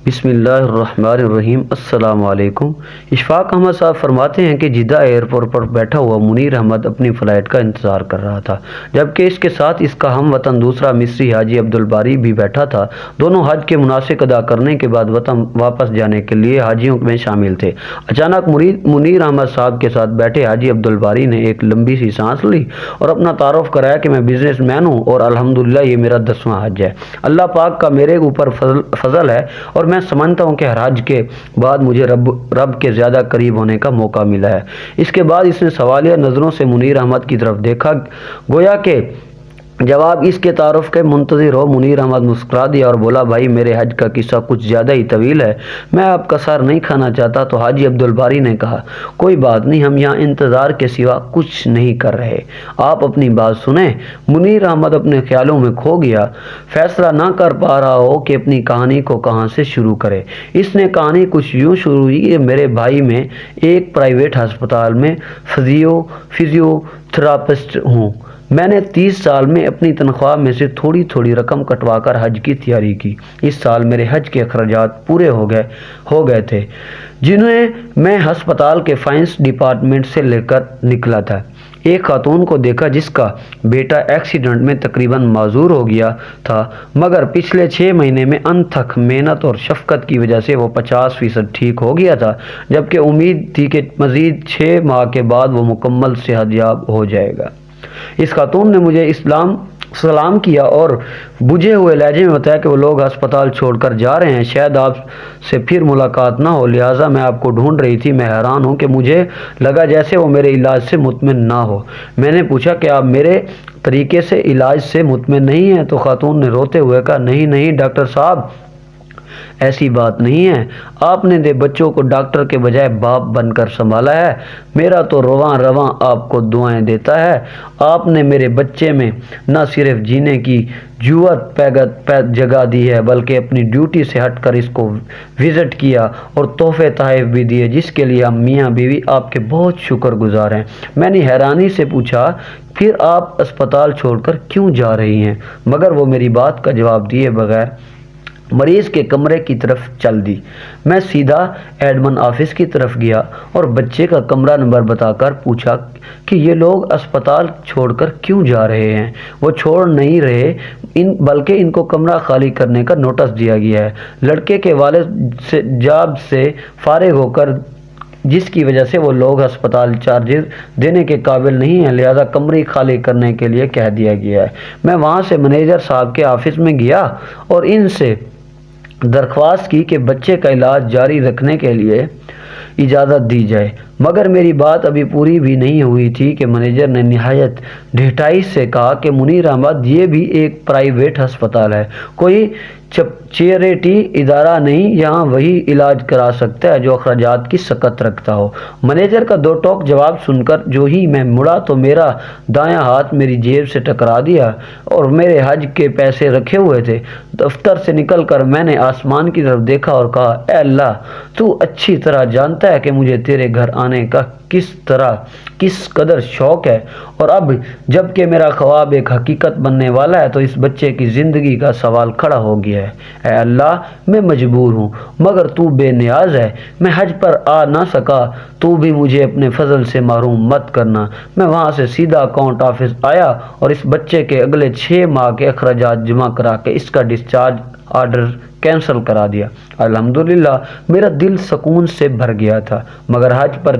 بسم اللہ الرحمن الرحیم۔ السلام علیکم۔ اشفاق احمد صاحب فرماتے ہیں کہ جدہ ایئرپورٹ پر بیٹھا ہوا منیر احمد اپنی فلائٹ کا انتظار کر رہا تھا، جبکہ اس کے ساتھ اس کا ہم وطن دوسرا مصری حاجی عبدالباری بھی بیٹھا تھا۔ دونوں حج کے مناسک ادا کرنے کے بعد وطن واپس جانے کے لیے حاجیوں میں شامل تھے۔ اچانک منیر احمد صاحب کے ساتھ بیٹھے حاجی عبدالباری نے ایک لمبی سی سانس لی اور اپنا تعارف کرایا کہ میں بزنس مین ہوں اور الحمدللہ یہ میرا 10واں حج ہے۔ اللہ پاک کا میرے اوپر فضل ہے اور میں سمجھتا ہوں کہ ہر حج کے بعد مجھے رب کے زیادہ قریب ہونے کا موقع ملا ہے۔ اس کے بعد اس نے سوالیہ نظروں سے منیر احمد کی طرف دیکھا، گویا کہ جواب اس کے تعارف کے منتظر ہو۔ منیر احمد مسکرا دیا اور بولا، بھائی میرے حج کا قصہ کچھ زیادہ ہی طویل ہے، میں آپ کا سر نہیں کھانا چاہتا۔ تو حاجی عبدالباری نے کہا، کوئی بات نہیں، ہم یہاں انتظار کے سوا کچھ نہیں کر رہے، آپ اپنی بات سنیں۔ منیر احمد اپنے خیالوں میں کھو گیا، فیصلہ نہ کر پا رہا ہو کہ اپنی کہانی کو کہاں سے شروع کرے۔ اس نے کہانی کچھ یوں شروع ہوئی کہ میرے بھائی میں ایک پرائیویٹ ہسپتال میں فزیو تھراپسٹ ہوں۔ میں نے 30 سال میں اپنی تنخواہ میں سے تھوڑی تھوڑی رقم کٹوا کر حج کی تیاری کی۔ اس سال میرے حج کے اخراجات پورے ہو گئے تھے، جنہیں میں ہسپتال کے فائنانس ڈپارٹمنٹ سے لے کر نکلا تھا۔ ایک خاتون کو دیکھا جس کا بیٹا ایکسیڈنٹ میں تقریباً معذور ہو گیا تھا، مگر پچھلے 6 مہینے میں انتھک محنت اور شفقت کی وجہ سے وہ 50% ٹھیک ہو گیا تھا، جبکہ امید تھی کہ مزید 6 ماہ کے بعد وہ مکمل صحت یاب ہو جائے گا۔ اس خاتون نے مجھے سلام کیا اور بجھے ہوئے لہجے میں بتایا کہ وہ لوگ ہسپتال چھوڑ کر جا رہے ہیں، شاید آپ سے پھر ملاقات نہ ہو، لہٰذا میں آپ کو ڈھونڈ رہی تھی۔ میں حیران ہوں کہ مجھے لگا جیسے وہ میرے علاج سے مطمئن نہ ہو۔ میں نے پوچھا کہ آپ میرے طریقے سے علاج سے مطمئن نہیں ہیں؟ تو خاتون نے روتے ہوئے کہا، نہیں ڈاکٹر صاحب، ایسی بات نہیں ہے، آپ نے بچوں کو ڈاکٹر کے بجائے باپ بن کر سنبھالا ہے، میرا تو رواں آپ کو دعائیں دیتا ہے۔ آپ نے میرے بچے میں نہ صرف جینے کی جرأت جگا دی ہے، بلکہ اپنی ڈیوٹی سے ہٹ کر اس کو وزٹ کیا اور تحفے تحائف بھی دیے، جس کے لیے ہم میاں بیوی آپ کے بہت شکر گزار ہیں۔ میں نے حیرانی سے پوچھا، پھر آپ اسپتال چھوڑ کر کیوں جا رہی ہیں؟ مگر وہ میری بات کا جواب دیے بغیر مریض کے کمرے کی طرف چل دی۔ میں سیدھا ایڈمن آفس کی طرف گیا اور بچے کا کمرہ نمبر بتا کر پوچھا کہ یہ لوگ اسپتال چھوڑ کر کیوں جا رہے ہیں؟ وہ چھوڑ نہیں رہے، بلکہ ان کو کمرہ خالی کرنے کا نوٹس دیا گیا ہے۔ لڑکے کے والد جاب سے فارغ ہو کر، جس کی وجہ سے وہ لوگ ہسپتال چارجز دینے کے قابل نہیں ہیں، لہذا کمرے خالی کرنے کے لیے کہہ دیا گیا ہے۔ میں وہاں سے منیجر صاحب کے آفس میں گیا اور ان سے درخواست کی کہ بچے کا علاج جاری رکھنے کے لیے اجازت دی جائے، مگر میری بات ابھی پوری بھی نہیں ہوئی تھی کہ منیجر نے نہایت ڈھٹائی سے کہا کہ منیر احمد، یہ بھی ایک پرائیویٹ ہسپتال ہے، کوئی چیریٹی ادارہ نہیں، یہاں وہی علاج کرا سکتا ہے جو اخراجات کی سکت رکھتا ہو۔ منیجر کا دو ٹوک جواب سن کر جو ہی میں مڑا تو میرا دایاں ہاتھ میری جیب سے ٹکرا دیا اور میرے حج کے پیسے رکھے ہوئے تھے۔ دفتر سے نکل کر میں نے آسمان کی طرف دیکھا اور کہا، اے اللہ، تو اچھی طرح جانتا ہے کہ مجھے تیرے گھر آنے کا کس قدر شوق ہے، اور اب جب کہ میرا خواب ایک حقیقت بننے والا ہے تو اس بچے کی زندگی کا سوال کھڑا ہو گیا ہے۔ اے اللہ، میں مجبور ہوں، مگر تو بے نیاز ہے، میں حج پر آ نہ سکا، تو بھی مجھے اپنے فضل سے محروم مت کرنا۔ میں وہاں سے سیدھا اکاؤنٹ آفس آیا اور اس بچے کے اگلے 6 ماہ کے اخراجات جمع کرا کے اس کا ڈسچارج آرڈر کینسل کرا دیا۔ الحمدللہ میرا دل سکون سے بھر گیا تھا، مگر حج پر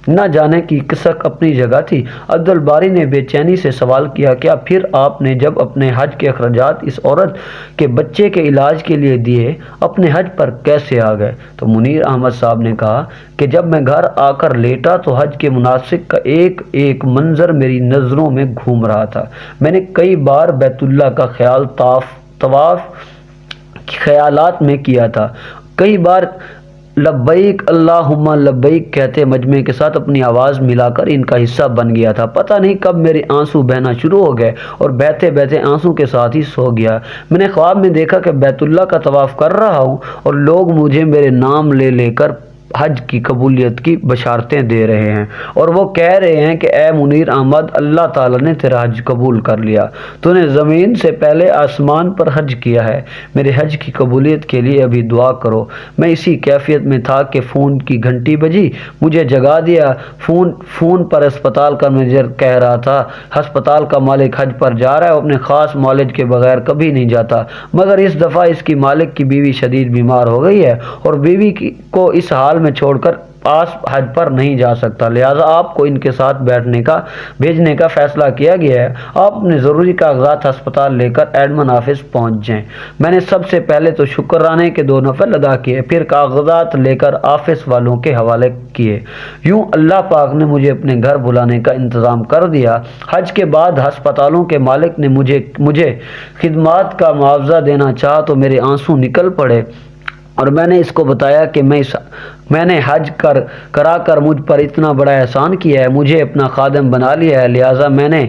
نہ جانے کی کسک اپنی جگہ تھی۔ عبدالباری نے بے چینی سے سوال کیا، کیا پھر آپ نے جب اپنے حج کے اخراجات اس عورت کے بچے کے علاج کے لیے دیے، اپنے حج پر کیسے آ گئے؟ تو منیر احمد صاحب نے کہا کہ جب میں گھر آ کر لیٹا تو حج کے مناسک کا ایک منظر میری نظروں میں گھوم رہا تھا۔ میں نے کئی بار بیت اللہ کا طواف خیالات میں کیا تھا، کئی بار لبیک اللہم لبیک کہتے مجمع کے ساتھ اپنی آواز ملا کر ان کا حصہ بن گیا تھا۔ پتہ نہیں کب میرے آنسو بہنا شروع ہو گئے اور بہتے بہتے آنسو کے ساتھ ہی سو گیا۔ میں نے خواب میں دیکھا کہ بیت اللہ کا طواف کر رہا ہوں اور لوگ مجھے میرے نام لے کر حج کی قبولیت کی بشارتیں دے رہے ہیں، اور وہ کہہ رہے ہیں کہ اے منیر احمد، اللہ تعالیٰ نے تیرا حج قبول کر لیا، تو نے زمین سے پہلے آسمان پر حج کیا ہے، میرے حج کی قبولیت کے لیے ابھی دعا کرو۔ میں اسی کیفیت میں تھا کہ فون کی گھنٹی بجی، مجھے جگا دیا۔ فون پر اسپتال کا مینیجر کہہ رہا تھا، ہسپتال کا مالک حج پر جا رہا ہے، وہ اپنے خاص معالج کے بغیر کبھی نہیں جاتا، مگر اس دفعہ اس کی مالک کی بیوی شدید بیمار ہو گئی ہے اور بیوی کو اس حال میں چھوڑ کر پاس حج پر نہیں جا سکتا، لہذا آپ کو ان کے ساتھ بھیجنے کا فیصلہ کیا گیا ہے۔ آپ اپنے ضروری کاغذات ہسپتال لے کر ایڈمن آفس پہنچ جائیں۔ میں نے سب سے پہلے تو شکرانے کے 2 نفل ادا کیے، پھر کاغذات لے کر آفس والوں کے حوالے کیے۔ یوں اللہ پاک نے مجھے اپنے گھر بلانے کا انتظام کر دیا۔ حج کے بعد ہسپتالوں کے مالک نے مجھے خدمات کا معاوضہ دینا چاہا تو میرے آنسو نکل پڑے، اور میں نے اس کو بتایا کہ میں نے حج کرا کر مجھ پر اتنا بڑا احسان کیا ہے، مجھے اپنا خادم بنا لیا ہے، لہٰذا میں نے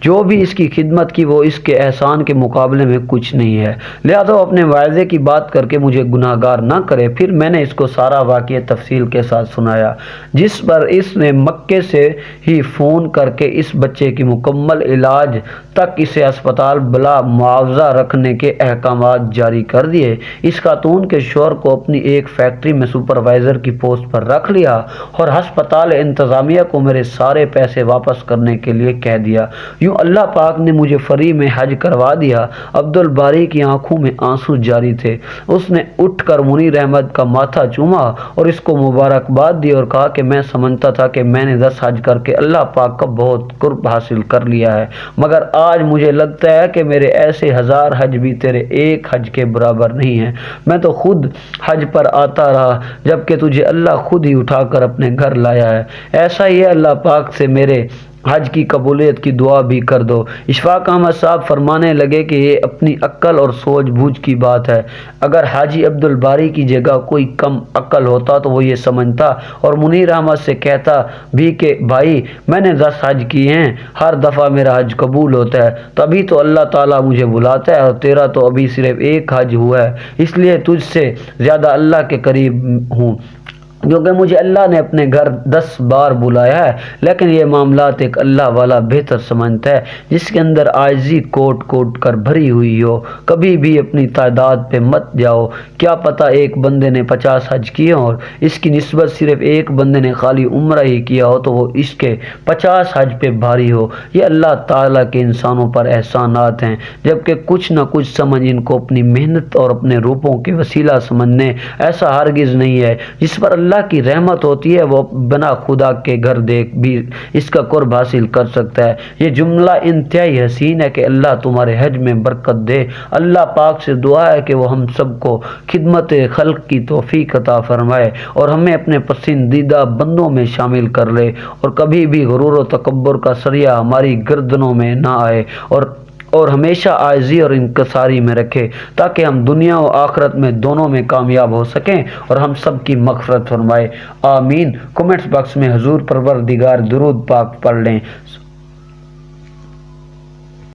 جو بھی اس کی خدمت کی وہ اس کے احسان کے مقابلے میں کچھ نہیں ہے، لہٰذا وہ اپنے واعظے کی بات کر کے مجھے گناہ گار نہ کرے۔ پھر میں نے اس کو سارا واقعہ تفصیل کے ساتھ سنایا، جس پر اس نے مکے سے ہی فون کر کے اس بچے کی مکمل علاج تک اسے ہسپتال بلا معاوضہ رکھنے کے احکامات جاری کر دیے۔ اس خاتون کے شوہر کو اپنی ایک فیکٹری میں سپروائزر کی پوسٹ پر رکھ لیا اور ہسپتال انتظامیہ کو میرے سارے پیسے واپس کرنے کے لیے کہہ دیا۔ یوں اللہ پاک نے مجھے فری میں حج کروا دیا۔ عبدالباری کی آنکھوں میں آنسو جاری تھے۔ اس نے اٹھ کر منیر احمد کا ماتھا چوما اور اس کو مبارکباد دی اور کہا کہ میں سمجھتا تھا کہ میں نے 10 حج کر کے اللہ پاک کا بہت قرب حاصل کر لیا ہے، مگر آج مجھے لگتا ہے کہ میرے ایسے 1000 حج بھی تیرے ایک حج کے برابر نہیں ہیں۔ میں تو خود حج پر آتا رہا جبکہ تجھے اللہ خود ہی اٹھا کر اپنے گھر لایا ہے۔ ایسا ہی ہے، اللہ پاک سے میرے حج کی قبولیت کی دعا بھی کر دو۔ اشفاق احمد صاحب فرمانے لگے کہ یہ اپنی عقل اور سوجھ بوجھ کی بات ہے، اگر حاجی عبدالباری کی جگہ کوئی کم عقل ہوتا تو وہ یہ سمجھتا اور منیر احمد سے کہتا بھی کہ بھائی میں نے 10 حج کیے ہیں، ہر دفعہ میرا حج قبول ہوتا ہے، تبھی تو اللہ تعالیٰ مجھے بلاتا ہے، اور تیرا تو ابھی صرف ایک حج ہوا ہے، اس لیے تجھ سے زیادہ اللہ کے قریب ہوں، کیونکہ مجھے اللہ نے اپنے گھر 10 بار بلایا ہے۔ لیکن یہ معاملات ایک اللہ والا بہتر سمجھتا ہے، جس کے اندر عاجزی کوٹ کوٹ کر بھری ہوئی ہو۔ کبھی بھی اپنی تعداد پہ مت جاؤ، کیا پتہ ایک بندے نے 50 حج کیے اور اس کی نسبت صرف ایک بندے نے خالی عمرہ ہی کیا ہو تو وہ اس کے 50 حج پہ بھاری ہو۔ یہ اللہ تعالیٰ کے انسانوں پر احسانات ہیں، جبکہ کچھ نہ کچھ سمجھ ان کو اپنی محنت اور اپنے روپوں کے وسیلہ سمجھنے، ایسا ہرگز نہیں ہے۔ جس پر اللہ کی رحمت ہوتی ہے وہ بنا خدا کے گھر دیکھ بھی اس کا قرب حاصل کر سکتا ہے۔ یہ جملہ انتہائی حسین ہے کہ اللہ تمہارے حج میں برکت دے۔ اللہ پاک سے دعا ہے کہ وہ ہم سب کو خدمت خلق کی توفیق عطا فرمائے اور ہمیں اپنے پسندیدہ بندوں میں شامل کر لے، اور کبھی بھی غرور و تکبر کا سریہ ہماری گردنوں میں نہ آئے، اور ہمیشہ عاجزی اور انکساری میں رکھے، تاکہ ہم دنیا و آخرت میں دونوں میں کامیاب ہو سکیں اور ہم سب کی مغفرت فرمائے۔ آمین۔ کمنٹس باکس میں حضور پروردگار درود پاک پڑھ لیں۔